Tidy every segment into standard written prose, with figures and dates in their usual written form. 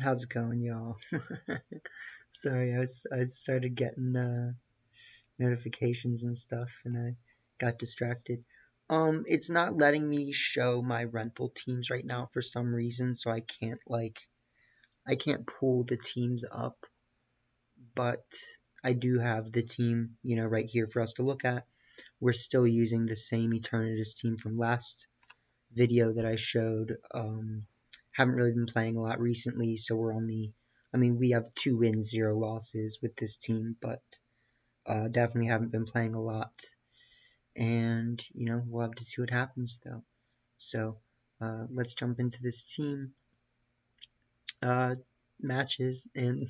How's it going, y'all? Sorry, I started getting notifications and stuff, and I got distracted. It's not letting me show my rental teams right now for some reason, so I can't pull the teams up, but I do have the team, right here for us to look at. We're still using the same Eternatus team from last video that I showed. Haven't really been playing a lot recently, so we have 2 wins, 0 losses with this team, but definitely haven't been playing a lot. And, we'll have to see what happens, though. So, let's jump into this team matches, and,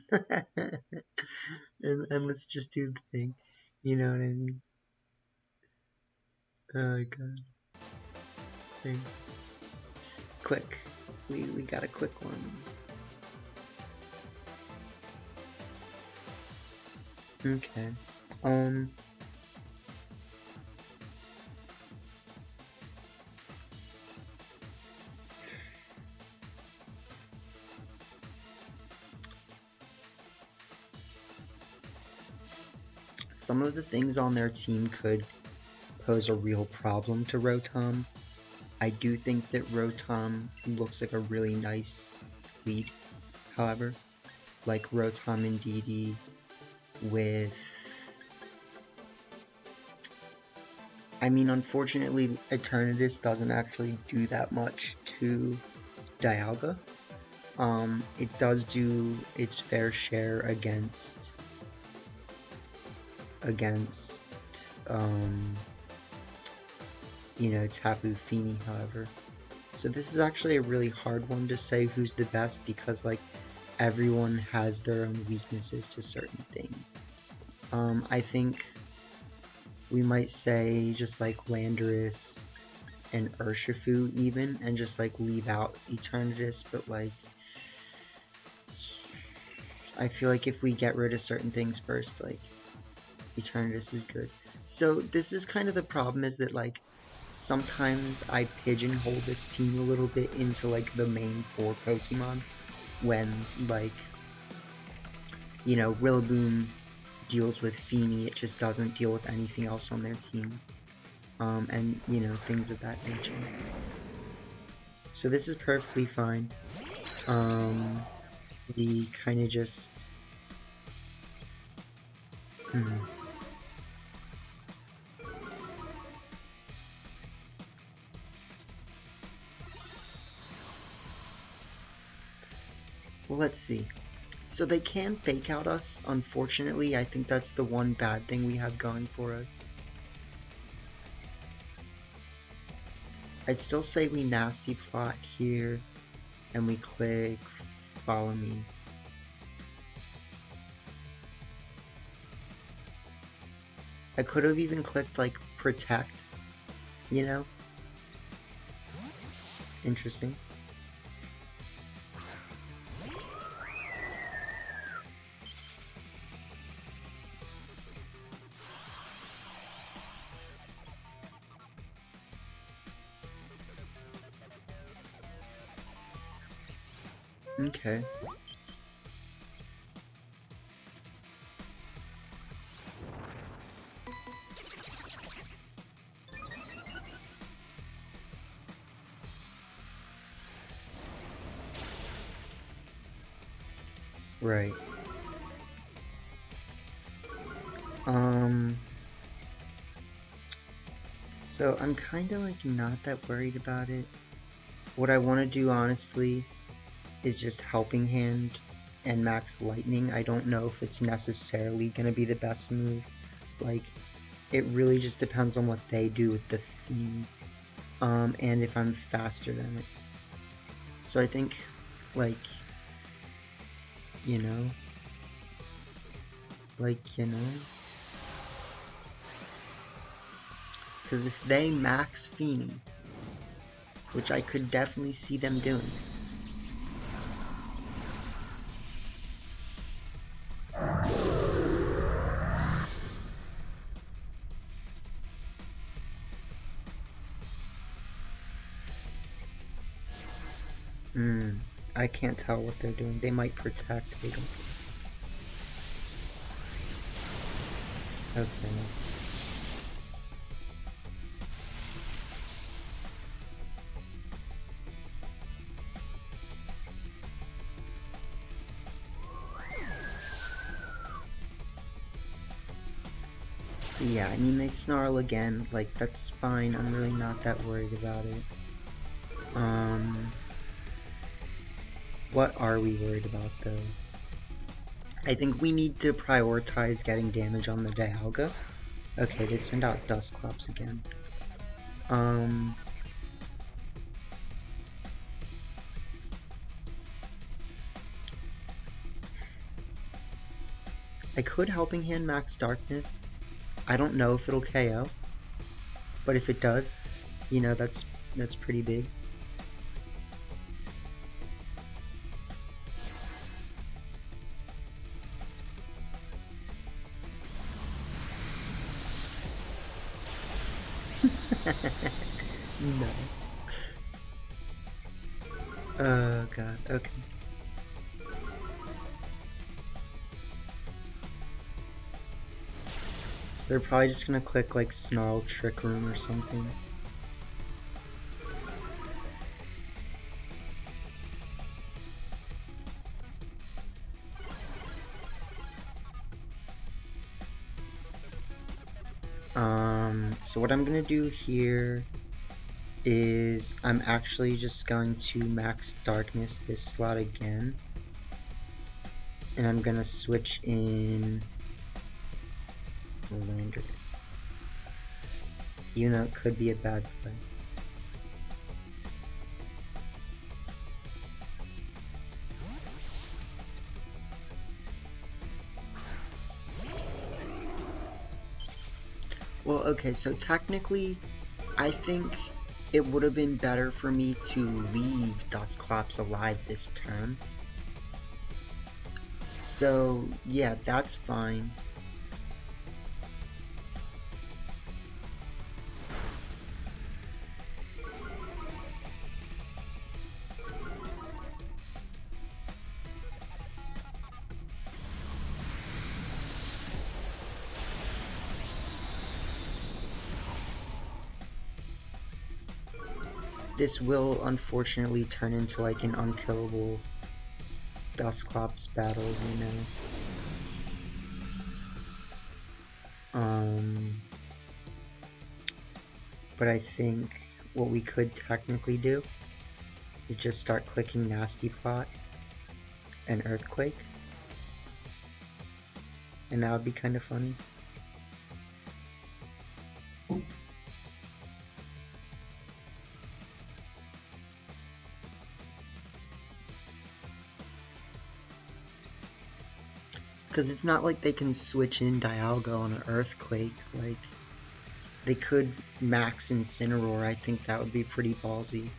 and let's just do the thing. You know what I mean? Oh, God. Thing. Quick. We got a quick one. Okay. Some of the things on their team could pose a real problem to Rotom. I do think that Rotom looks like a really nice lead, however. Like Rotom and DD with... unfortunately, Eternatus doesn't actually do that much to Dialga. It does do its fair share against Tapu Fini, however. So this is actually a really hard one to say who's the best, because everyone has their own weaknesses to certain things. I think we might say just Landorus and Urshifu even, and just leave out Eternatus, but I feel like if we get rid of certain things first, Eternatus is good. So this is kind of the problem, is that sometimes I pigeonhole this team a little bit into the main 4 Pokemon, when Rillaboom deals with Fini, it just doesn't deal with anything else on their team, and things of that nature. So this is perfectly fine. We kind of just well, let's see. So they can fake out us, unfortunately. I think that's the one bad thing we have going for us. I'd still say we nasty plot here, and we click follow me. I could have even clicked protect, Interesting. Okay. Right. So I'm kind of not that worried about it. What I want to do, honestly, is just Helping Hand and Max Lightning. I don't know if it's necessarily going to be the best move. It really just depends on what they do with the Fini, and if I'm faster than it. So I think, because if they max Fini, which I could definitely see them doing, I can't tell what they're doing. They might protect, they don't. Okay. So yeah, I mean, they snarl again, like, that's fine, I'm really not that worried about it. What are we worried about, though? I think we need to prioritize getting damage on the Dialga. Okay, they send out Dusclops again. I could Helping Hand Max Darkness. I don't know if it'll KO, but if it does, you know, that's pretty big. No. Oh god, okay. So they're probably just gonna click like Snarl Trick Room or something. So what I'm gonna do here is I'm actually just going to Max Darkness this slot again. And I'm gonna switch in Landorus. Even though it could be a bad play. Well, okay, so technically, I think it would have been better for me to leave Dusclops alive this turn. So, yeah, that's fine. This will unfortunately turn into like an unkillable Dusclops battle, you know. But I think what we could technically do is just start clicking Nasty Plot and Earthquake. And that would be kind of funny. Because it's not like they can switch in Dialga on an Earthquake. Like, they could max Incineroar. I think that would be pretty ballsy.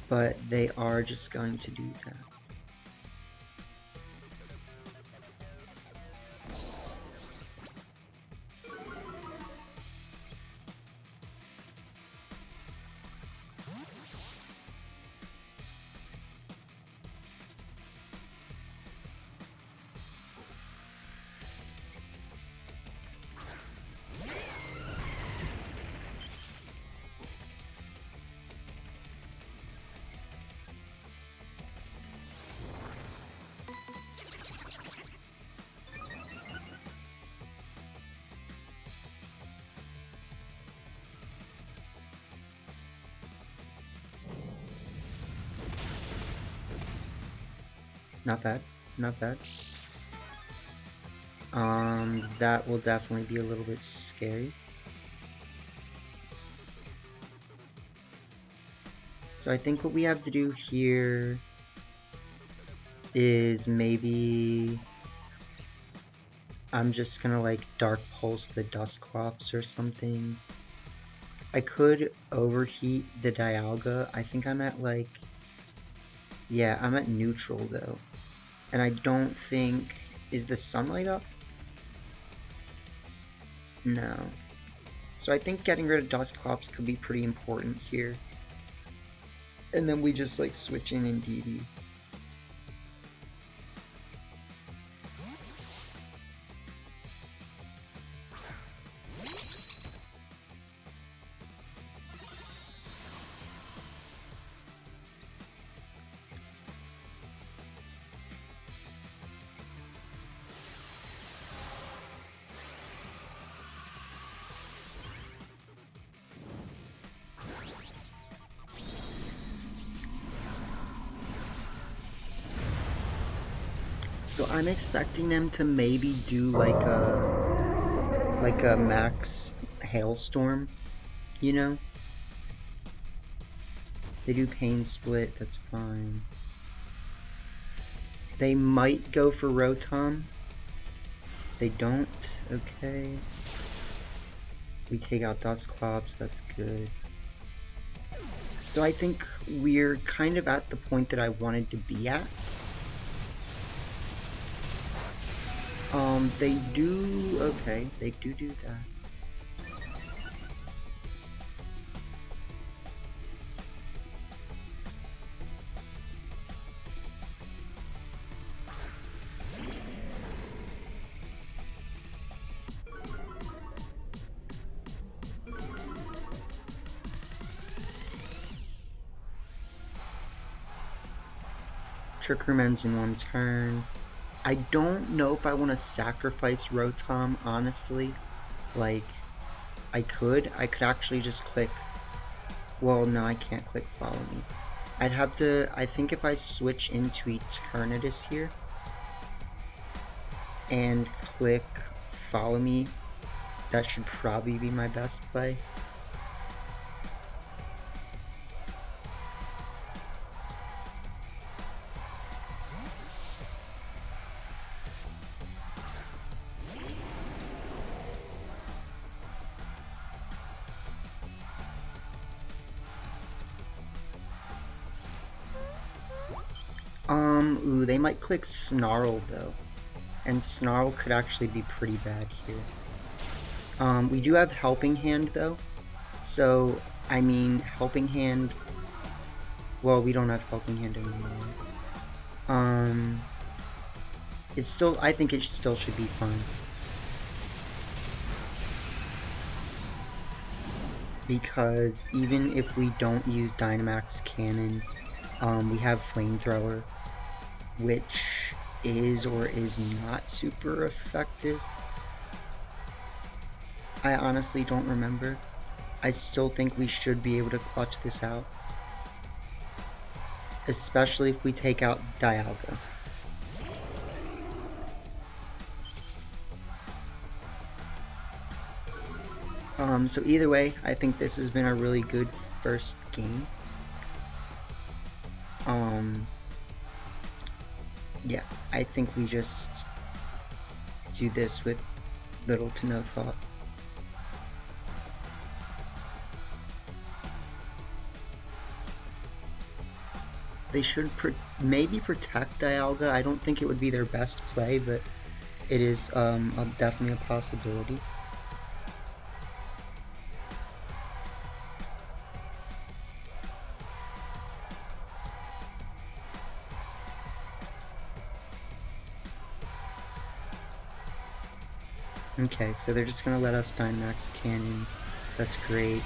But they are just going to do that. Not bad, not bad. That will definitely be a little bit scary. So I think what we have to do here is maybe I'm just gonna like Dark Pulse the Dusclops or something. I could overheat the Dialga. I think I'm at like, yeah, I'm at neutral though. And I don't think, is the sunlight up? No. So I think getting rid of Dusclops could be pretty important here. And then we just like switch in DD. So I'm expecting them to maybe do like a max hailstorm, you know? They do pain split, that's fine. They might go for Rotom. They don't, okay. We take out Dusclops, that's good. So I think we're kind of at the point that I wanted to be at. They do, okay, they do that. Trick Room ends in one turn. I don't know if I want to sacrifice Rotom, honestly. Like, I could actually just click. Well, no, I can't click Follow Me. I'd have to, I think if I switch into Eternatus here and click Follow Me, that should probably be my best play. Ooh, they might click Snarl though. And Snarl could actually be pretty bad here. We do have Helping Hand though. So, I mean, Helping Hand... Well, we don't have Helping Hand anymore. It's still... I think it still should be fine. Because even if we don't use Dynamax Cannon, we have Flamethrower, which is or is not super effective. I honestly don't remember. I still think we should be able to clutch this out. Especially if we take out Dialga. So either way, I think this has been a really good first game. Yeah, I think we just do this with little to no thought. They should maybe protect Dialga. I don't think it would be their best play, but it is definitely a possibility. Okay, so they're just gonna let us Dynamax Cannon. That's great.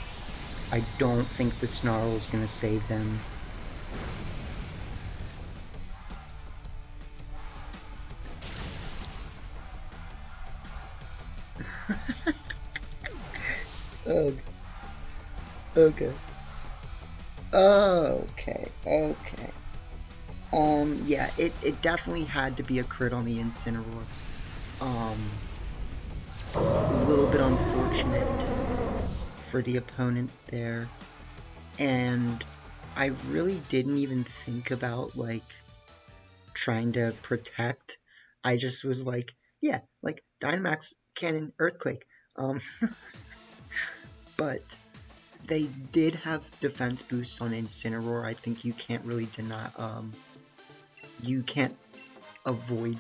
I don't think the Snarl is gonna save them. Oh. Okay. Okay. Okay. Yeah, it definitely had to be a crit on the Incineroar. A little bit unfortunate for the opponent there. And I really didn't even think about, like, trying to protect. I just was like, yeah, like, Dynamax Cannon Earthquake. But they did have defense boosts on Incineroar. I think you can't really deny, you can't avoid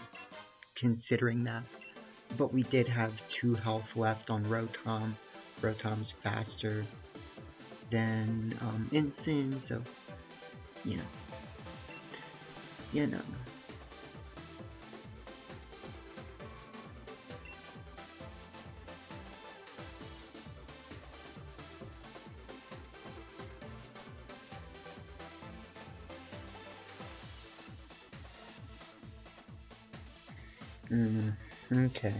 considering that. But we did have 2 health left on Rotom. Rotom's faster than Incin, so you know. You know. Okay.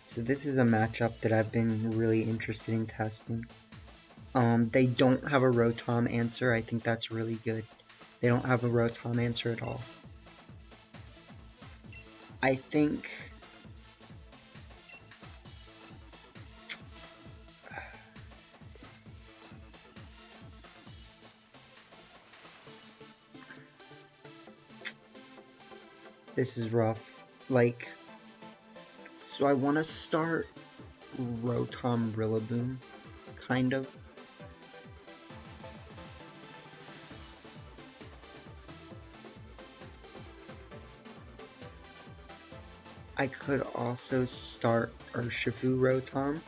So this is a matchup that I've been really interested in testing. They don't have a Rotom answer. I think that's really good. They don't have a Rotom answer at all. I think... This is rough. Like... So I want to start Rotom Rillaboom, kind of. I could also start Urshifu Rotom.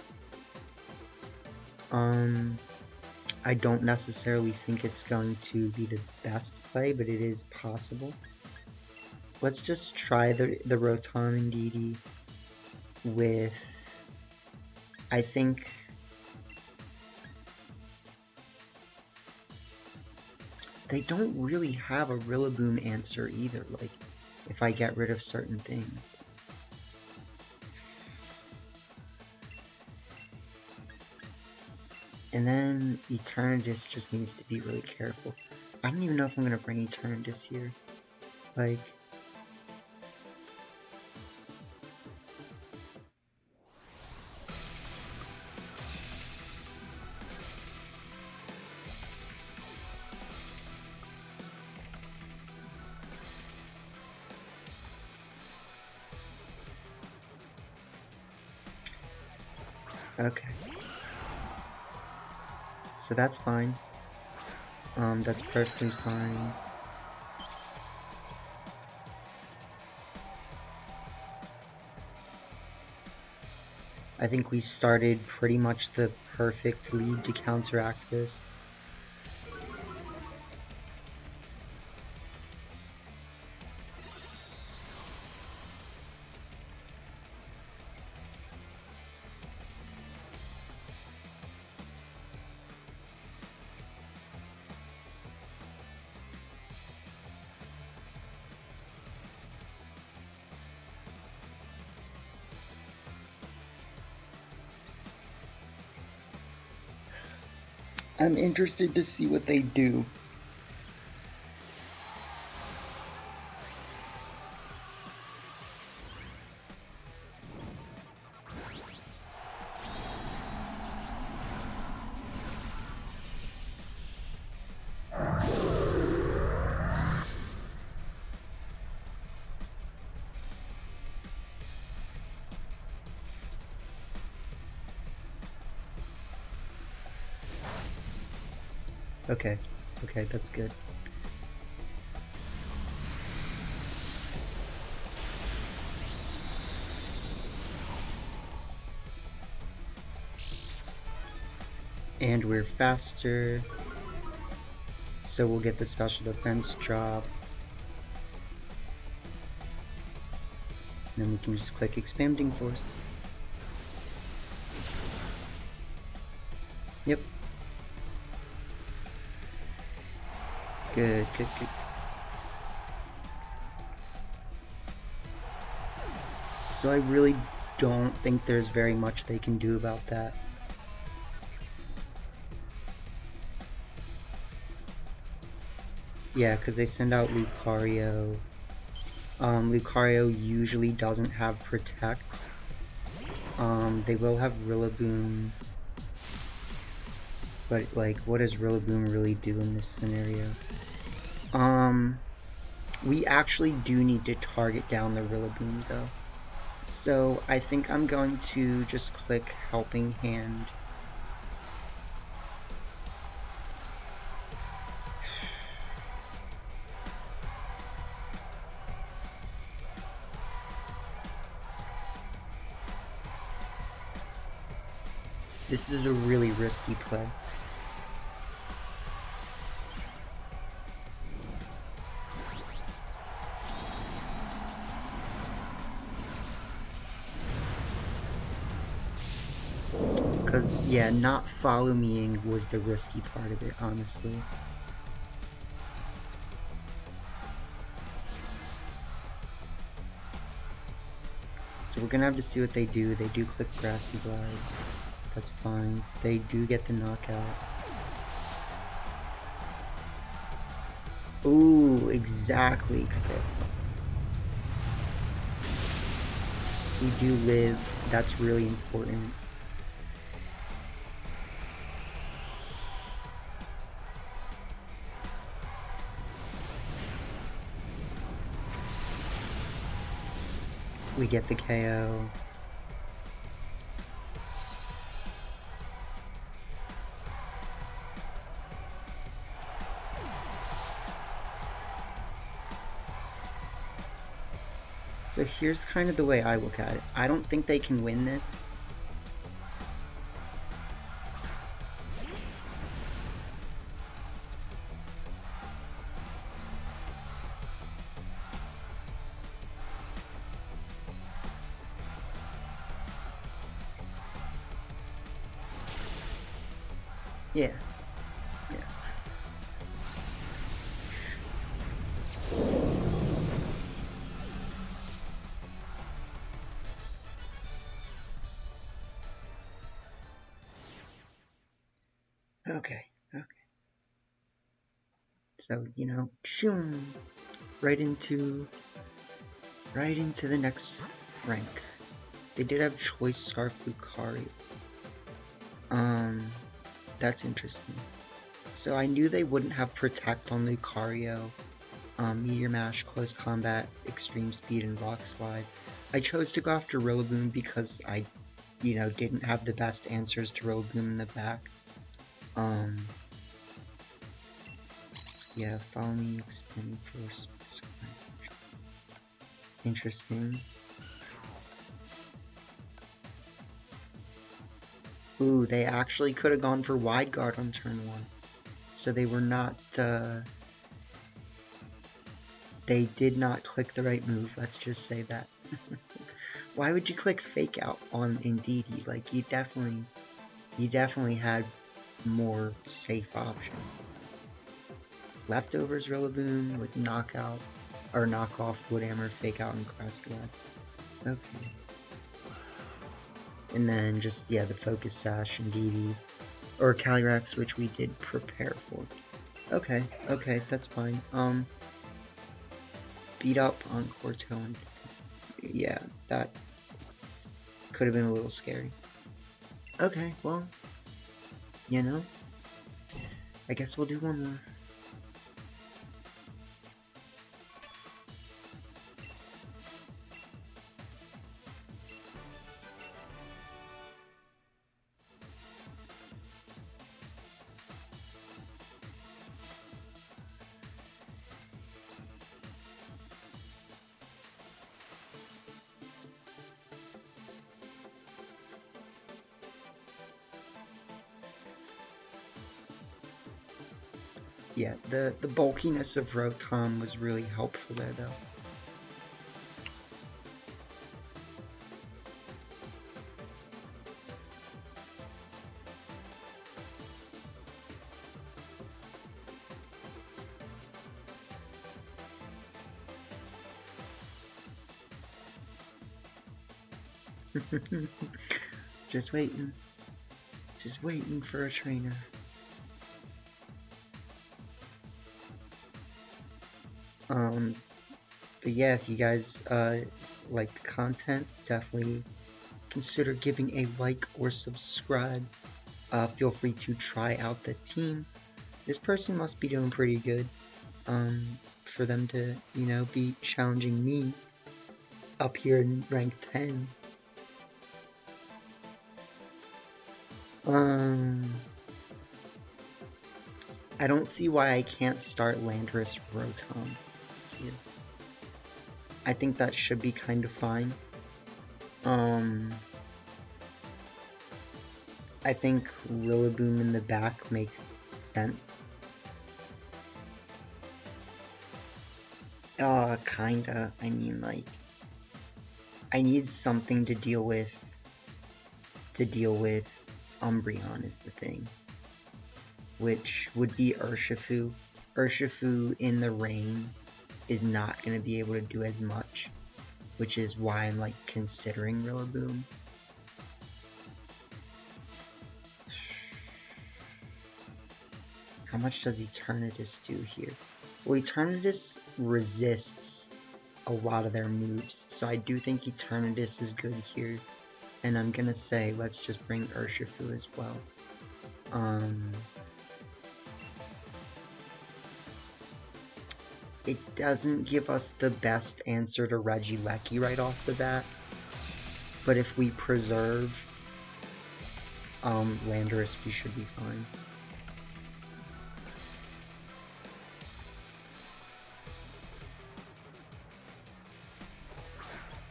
I don't necessarily think it's going to be the best play, but it is possible. Let's just try the Rotom Indeedee with, I think, they don't really have a Rillaboom answer either, like, if I get rid of certain things. And then Eternatus just needs to be really careful. I don't even know if I'm going to bring Eternatus here. Like... Okay. So that's fine. That's perfectly fine. I think we started pretty much the perfect lead to counteract this. I'm interested to see what they do. Okay, that's good. And we're faster, so we'll get the special defense drop. And then we can just click Expanding Force. Yep. Good. So I really don't think there's very much they can do about that. Yeah, because they send out Lucario. Lucario usually doesn't have Protect. They will have Rillaboom. But, like, what does Rillaboom really do in this scenario? We actually do need to target down the Rillaboom, though. So, I think I'm going to just click Helping Hand. This is a really risky play. Because, yeah, not follow meing was the risky part of it, honestly. So we're gonna have to see what they do. They do click Grassy Glide. That's fine. They do get the knockout. Ooh, exactly, because we do live. That's really important. We get the KO. So here's kind of the way I look at it. I don't think they can win this. Yeah. Yeah. Okay. Okay. So, you know, right into the next rank. They did have Choice Scarf Lucario. That's interesting. So I knew they wouldn't have Protect on Lucario, Meteor Mash, Close Combat, Extreme Speed, and Rock Slide. I chose to go after Rillaboom because I, you know, didn't have the best answers to Rillaboom in the back. Yeah, follow me, expand force. Interesting. Ooh, they actually could have gone for Wide Guard on turn 1. So they were not, they did not click the right move, let's just say that. Why would you click Fake Out on Indeedee? Like, you definitely had more safe options. Leftovers Rillaboom with Knockout, or Knockoff, Wood Hammer, Fake Out, and Grassy Glide. Okay. And then just, yeah, the Focus Sash and Indeedee, or Calyrex, which we did prepare for. Okay, okay, that's fine. Beat up on Cortone. Yeah, that could have been a little scary. Okay, well, you know, I guess we'll do one more. Yeah, the bulkiness of Rotom was really helpful there, though. Just waiting for a trainer. But yeah, if you guys like the content, definitely consider giving a like or subscribe. Feel free to try out the team. This person must be doing pretty good. For them to, you know, be challenging me up here in rank 10. I don't see why I can't start Landorus Rotom here. I think that should be kind of fine. I think Rillaboom in the back makes sense. Kinda. I mean, like, I need something to deal with Umbreon is the thing, which would be Urshifu. Urshifu in the rain is not going to be able to do as much, which is why I'm like considering Rillaboom. How much does Eternatus do here? Well, Eternatus resists a lot of their moves, so I do think Eternatus is good here. And I'm gonna say, let's just bring Urshifu as well. It doesn't give us the best answer to Regieleki right off the bat, but if we preserve Landorus, we should be fine.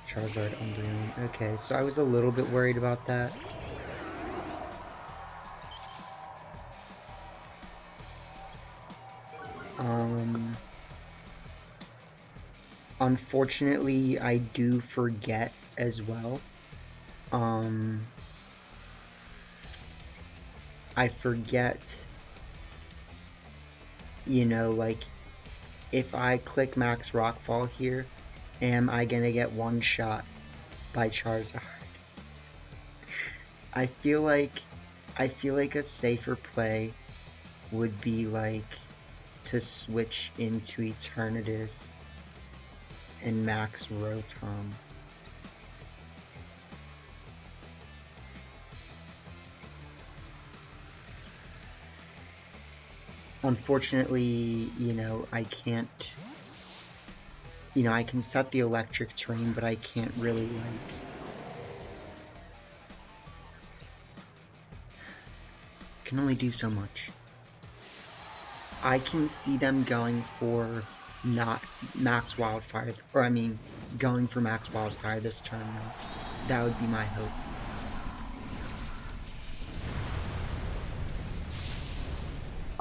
Charizard, Umbreon. Okay, so I was a little bit worried about that. Unfortunately, I do forget as well. I forget, you know, like, if I click Max Rockfall here, am I gonna get one shot by Charizard? I feel like a safer play would be like to switch into Eternatus and Max Rotom. Unfortunately, you know, I can't, you know, I can set the electric terrain, but I can't really, like, can only do so much. I can see them going for not Max Wildfire, or I mean, going for Max Wildfire this turn. That would be my hope.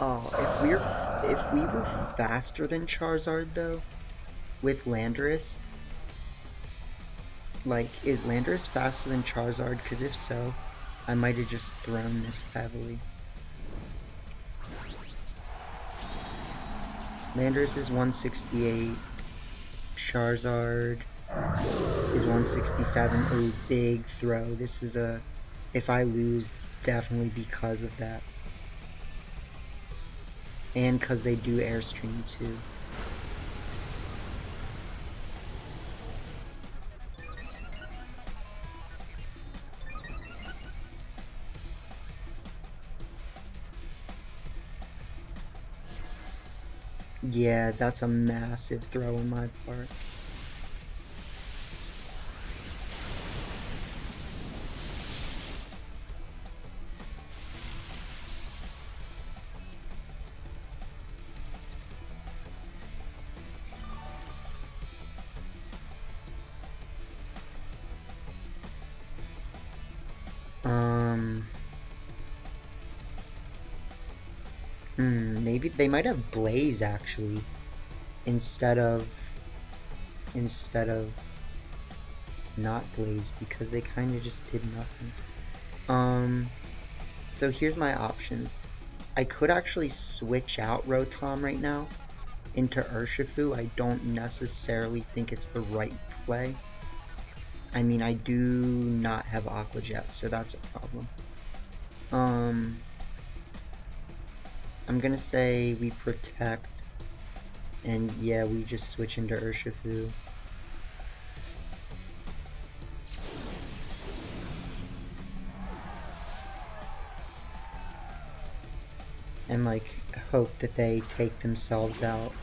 Oh, if we were faster than Charizard though, with Landorus, like, is Landorus faster than Charizard? Because if so, I might have just thrown this heavily. Landorus is 168. Charizard is 167. Oh, big throw. This is a, if I lose, definitely because of that. And because they do Airstream too. Yeah, that's a massive throw on my part. Maybe they might have Blaze actually instead of not Blaze, because they kind of just did nothing. So here's my options. I could actually switch out Rotom right now into Urshifu. I don't necessarily think it's the right play. I mean, I do not have Aqua Jet, so that's a problem. I'm gonna say we protect, and yeah, we just switch into Urshifu. And like, hope that they take themselves out,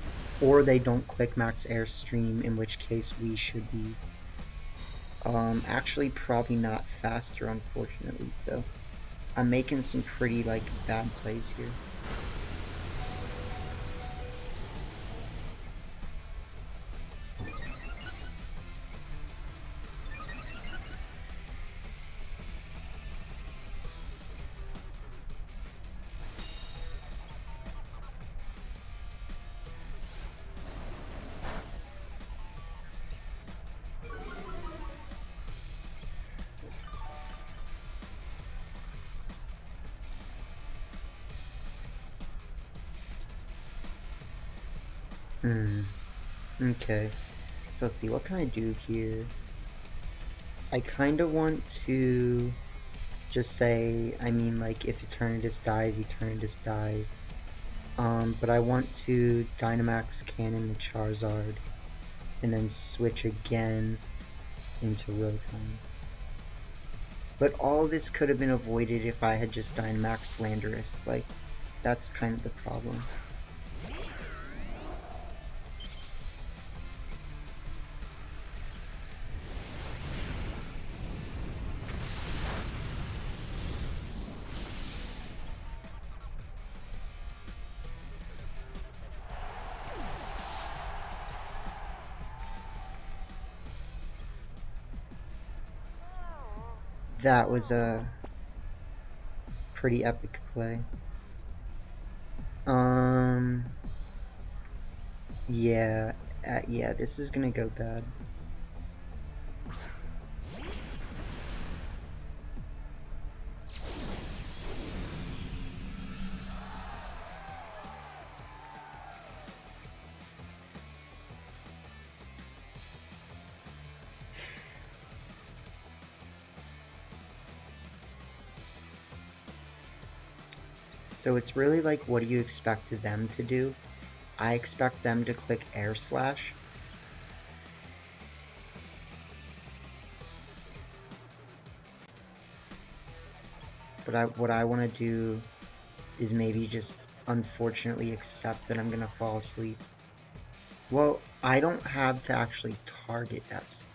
or they don't click Max Airstream, in which case we should be actually probably not faster, unfortunately, so I'm making some pretty like bad plays here. Okay. So let's see, what can I do here? I kind of want to just say, I mean, like, if Eternatus dies, Eternatus dies. But I want to Dynamax Cannon the Charizard, and then switch again into Rotom. But all this could have been avoided if I had just Dynamaxed Landorus. Like, that's kind of the problem. That was a pretty epic play. Yeah, yeah, this is gonna go bad. So it's really like, what do you expect them to do? I expect them to click Air Slash. But what I want to do is maybe just unfortunately accept that I'm gonna fall asleep. Well, I don't have to actually target that slot.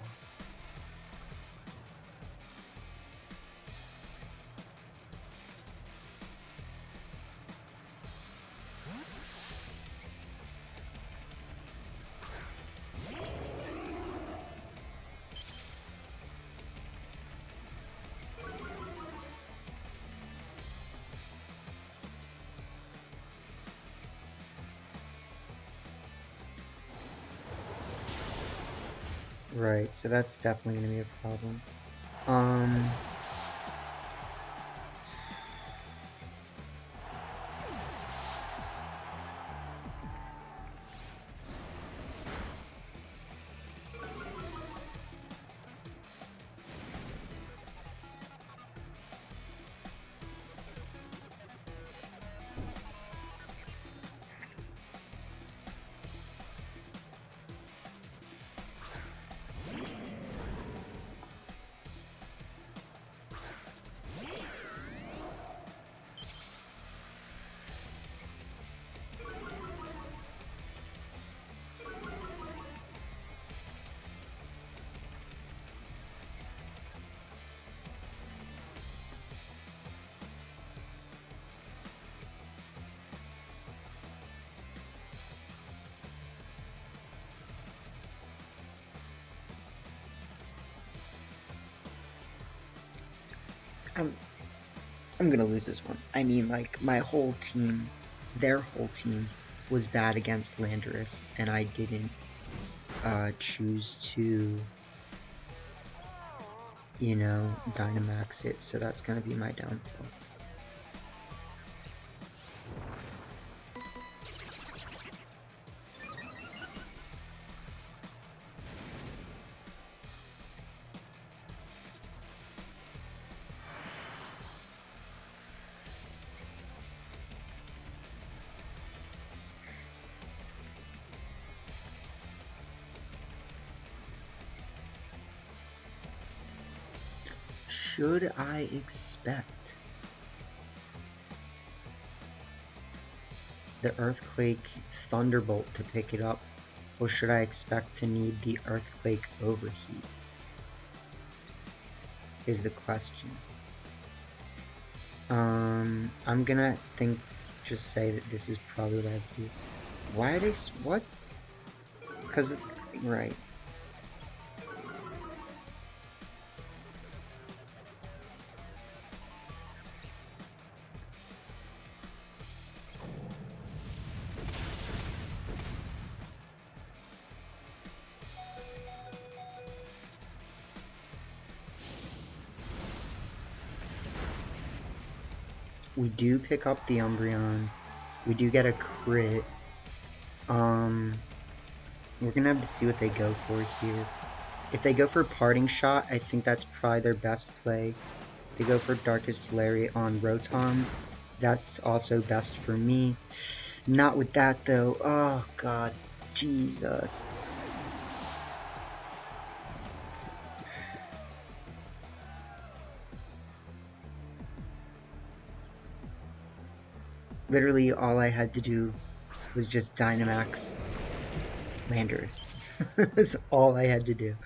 Right, so that's definitely going to be a problem. I'm gonna lose this one. I mean, like, my whole team, their whole team, was bad against Landorus, and I didn't choose to, you know, Dynamax it, so that's gonna be my downfall. Should I expect the Earthquake Thunderbolt to pick it up, or should I expect to need the Earthquake Overheat? Is the question. I'm gonna just say that this is probably what I have to do. Why are they, what? Because, right. We do pick up the Umbreon. We do get a crit. We're gonna have to see what they go for here. If they go for Parting Shot, I think that's probably their best play. If they go for Darkest Lariat on Rotom, that's also best for me. Not with that though. Oh god. Jesus. Literally all I had to do was just Dynamax Landorus. That's all I had to do.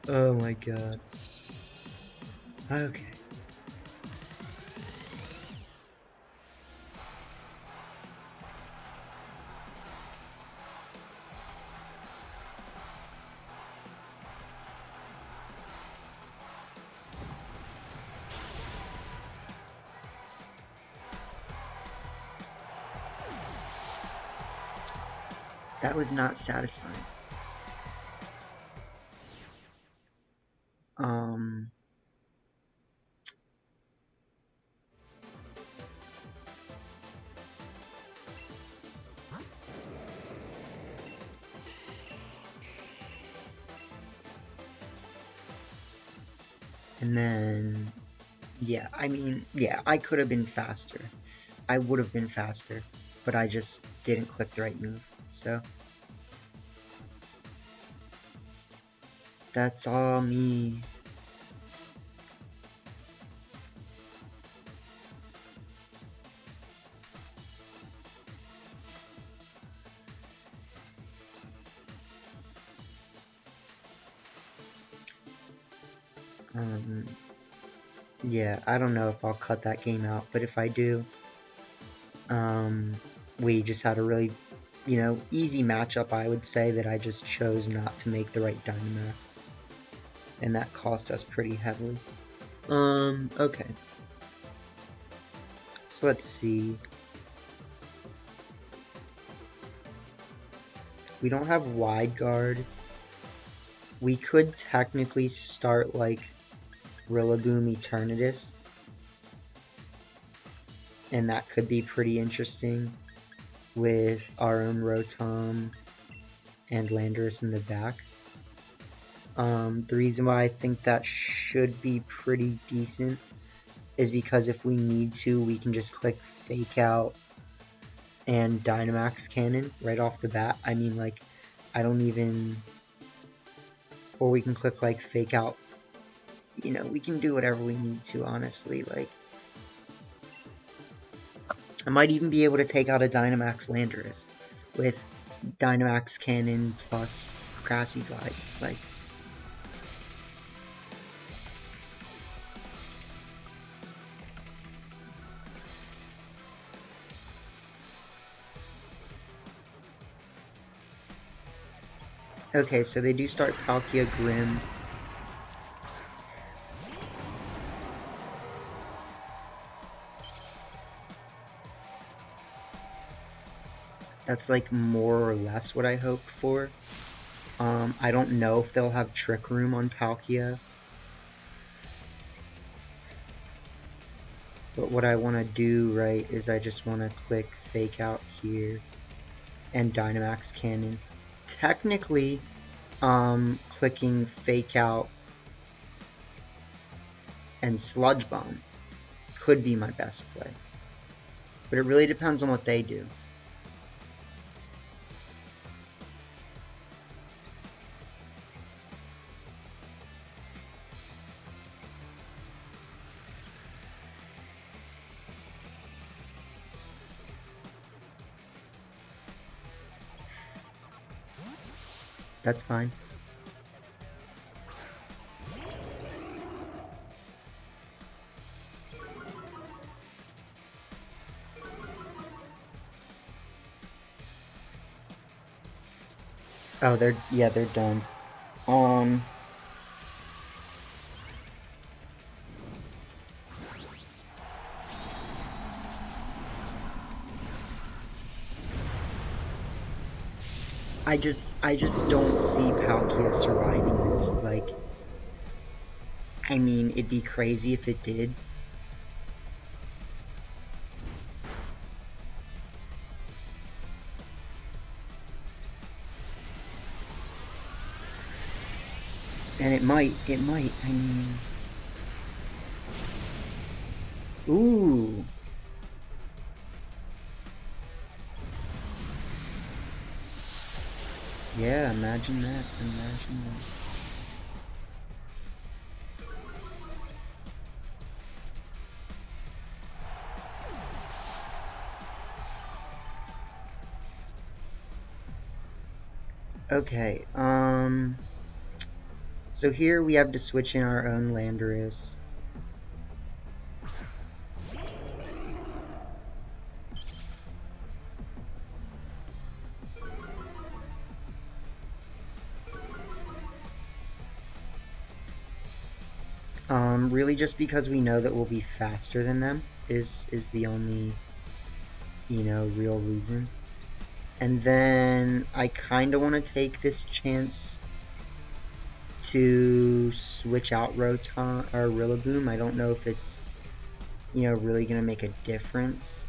Oh my god. Okay. That was not satisfying. And then, yeah, I mean, yeah, I could have been faster. I would have been faster, but I just didn't click the right move, so. That's all me. Yeah, I don't know if I'll cut that game out, but if I do, we just had a really, easy matchup, I would say, that I just chose not to make the right Dynamax. And that cost us pretty heavily. Okay. So let's see. We don't have Wide Guard. We could technically start, like, Rillaboom Eternatus. And that could be pretty interesting with our own Rotom and Landorus in the back. The reason why I think that should be pretty decent is because if we need to, we can just click Fake Out and Dynamax Cannon right off the bat. I mean, like, I don't even... Or we can click, like, Fake Out. We can do whatever we need to, honestly. Like, I might even be able to take out a Dynamax Landorus with Dynamax Cannon plus Grassy Glide. Like, okay, so they do start Palkia Grim. That's like more or less what I hoped for. I don't know if they'll have Trick Room on Palkia. But what I want to do, right, is I just want to click Fake Out here and Dynamax Cannon. Technically, clicking Fake Out and Sludge Bomb could be my best play. But it really depends on what they do. That's fine. Oh, they're done. I just don't see Palkia surviving this. Like, I mean, it'd be crazy if it did. And it might, I mean... Ooh! Yeah, imagine that, imagine that. Okay, so here we have to switch in our own Landorus. Really just because we know that we'll be faster than them is the only, you know, real reason. And then I kind of want to take this chance to switch out Rotom or Rillaboom. I don't know if it's, you know, really going to make a difference.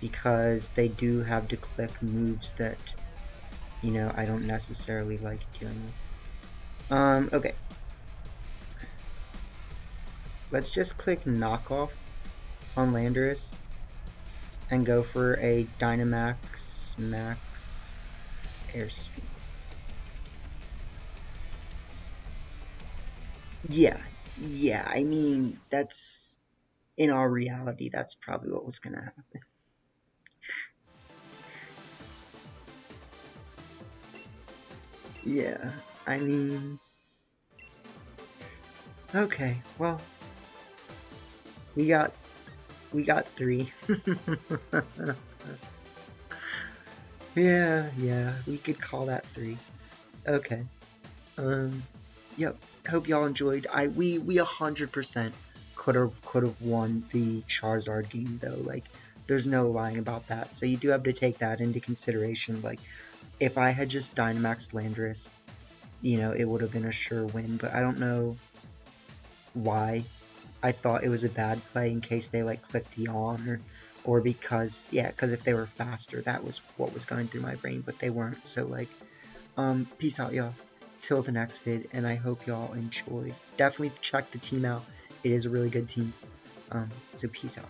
Because they do have to click moves that, you know, I don't necessarily like dealing with. Okay. Let's just click knockoff on Landorus and go for a Dynamax Max Airspeed. Yeah, I mean, that's, in all reality, that's probably what was gonna happen. Yeah, I mean, okay, well, we got 3. Yeah, we could call that 3. Okay. Yep. Hope y'all enjoyed. We 100% could have won the Charizard game though. Like, there's no lying about that. So you do have to take that into consideration. Like, if I had just Dynamaxed Landorus, you know, it would have been a sure win. But I don't know why I thought it was a bad play in case they like clicked yawn or because because if they were faster, that was what was going through my brain, but they weren't. So like, peace out, y'all. Till the next vid, and I hope y'all enjoyed. Definitely check the team out. It is a really good team. So peace out.